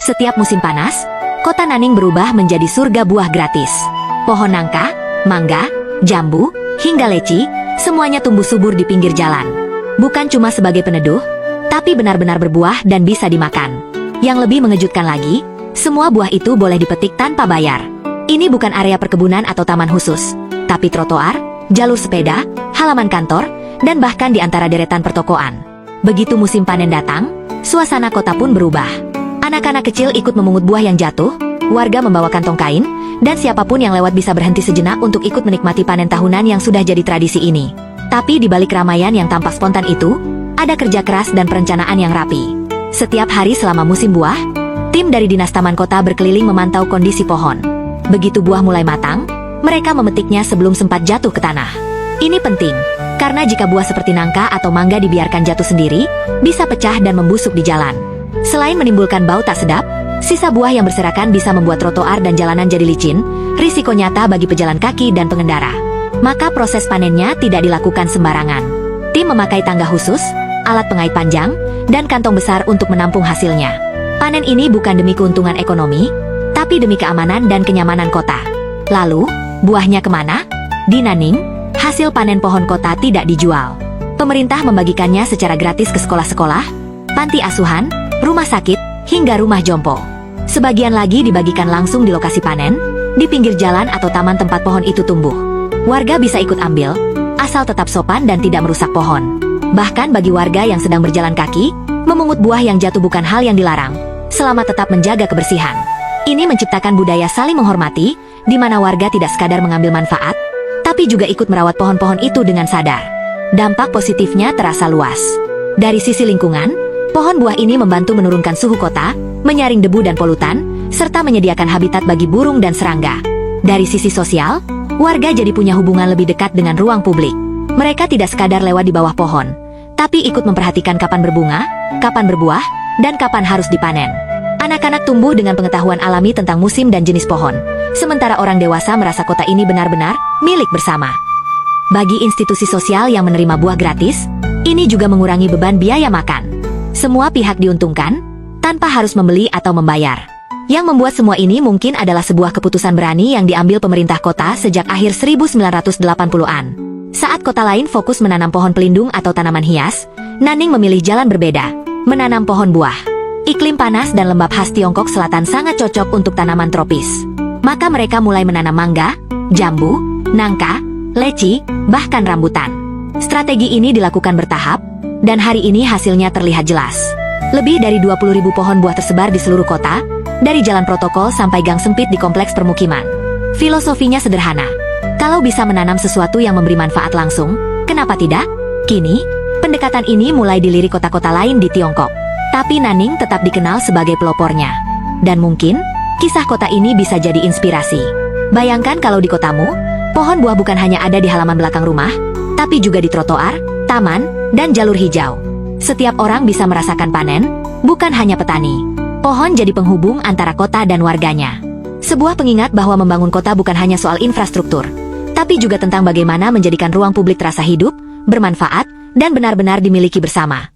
Setiap musim panas, kota Nanning berubah menjadi surga buah gratis. Pohon nangka, mangga, jambu, hingga leci, semuanya tumbuh subur di pinggir jalan. Bukan cuma sebagai peneduh, tapi benar-benar berbuah dan bisa dimakan. Yang lebih mengejutkan lagi, semua buah itu boleh dipetik tanpa bayar. Ini bukan area perkebunan atau taman khusus, tapi trotoar, jalur sepeda, halaman kantor, dan bahkan di antara deretan pertokoan. Begitu musim panen datang, suasana kota pun berubah. Anak-anak kecil ikut memungut buah yang jatuh, warga membawa kantong kain, dan siapapun yang lewat bisa berhenti sejenak untuk ikut menikmati panen tahunan yang sudah jadi tradisi ini. Tapi di balik keramaian yang tampak spontan itu, ada kerja keras dan perencanaan yang rapi. Setiap hari selama musim buah, tim dari Dinas Taman Kota berkeliling memantau kondisi pohon. Begitu buah mulai matang, mereka memetiknya sebelum sempat jatuh ke tanah. Ini penting, karena jika buah seperti nangka atau mangga dibiarkan jatuh sendiri, bisa pecah dan membusuk di jalan. Selain menimbulkan bau tak sedap, sisa buah yang berserakan bisa membuat trotoar dan jalanan jadi licin, risiko nyata bagi pejalan kaki dan pengendara. Maka proses panennya tidak dilakukan sembarangan. Tim memakai tangga khusus, alat pengait panjang, dan kantong besar untuk menampung hasilnya. Panen ini bukan demi keuntungan ekonomi, tapi demi keamanan dan kenyamanan kota. Lalu, buahnya kemana? Di Nanning, hasil panen pohon kota tidak dijual. Pemerintah membagikannya secara gratis ke sekolah-sekolah, panti asuhan, rumah sakit, hingga rumah jompo. Sebagian lagi dibagikan langsung di lokasi panen, di pinggir jalan atau taman tempat pohon itu tumbuh. Warga bisa ikut ambil, asal tetap sopan dan tidak merusak pohon. Bahkan bagi warga yang sedang berjalan kaki, memungut buah yang jatuh bukan hal yang dilarang, selama tetap menjaga kebersihan. Ini menciptakan budaya saling menghormati, di mana warga tidak sekadar mengambil manfaat, tapi juga ikut merawat pohon-pohon itu dengan sadar. Dampak positifnya terasa luas. Dari sisi lingkungan, pohon buah ini membantu menurunkan suhu kota, menyaring debu dan polutan, serta menyediakan habitat bagi burung dan serangga. Dari sisi sosial, warga jadi punya hubungan lebih dekat dengan ruang publik. Mereka tidak sekadar lewat di bawah pohon, tapi ikut memperhatikan kapan berbunga, kapan berbuah, dan kapan harus dipanen. Anak-anak tumbuh dengan pengetahuan alami tentang musim dan jenis pohon, sementara orang dewasa merasa kota ini benar-benar milik bersama. Bagi institusi sosial yang menerima buah gratis, ini juga mengurangi beban biaya makan. Semua pihak diuntungkan, tanpa harus membeli atau membayar. Yang membuat semua ini mungkin adalah sebuah keputusan berani yang diambil pemerintah kota sejak akhir 1980-an. Saat kota lain fokus menanam pohon pelindung atau tanaman hias, Nanning memilih jalan berbeda, menanam pohon buah. Iklim panas dan lembab khas Tiongkok Selatan sangat cocok untuk tanaman tropis. Maka mereka mulai menanam mangga, jambu, nangka, leci, bahkan rambutan. Strategi ini dilakukan bertahap, dan hari ini hasilnya terlihat jelas. Lebih dari 20.000 pohon buah tersebar di seluruh kota, dari jalan protokol sampai gang sempit di kompleks permukiman. Filosofinya sederhana. Kalau bisa menanam sesuatu yang memberi manfaat langsung, kenapa tidak? Kini, pendekatan ini mulai dilirik kota-kota lain di Tiongkok. Tapi Nanning tetap dikenal sebagai pelopornya. Dan mungkin, kisah kota ini bisa jadi inspirasi. Bayangkan kalau di kotamu, pohon buah bukan hanya ada di halaman belakang rumah, tapi juga di trotoar, taman, dan jalur hijau. Setiap orang bisa merasakan panen, bukan hanya petani. Pohon jadi penghubung antara kota dan warganya. Sebuah pengingat bahwa membangun kota bukan hanya soal infrastruktur, tapi juga tentang bagaimana menjadikan ruang publik terasa hidup, bermanfaat, dan benar-benar dimiliki bersama.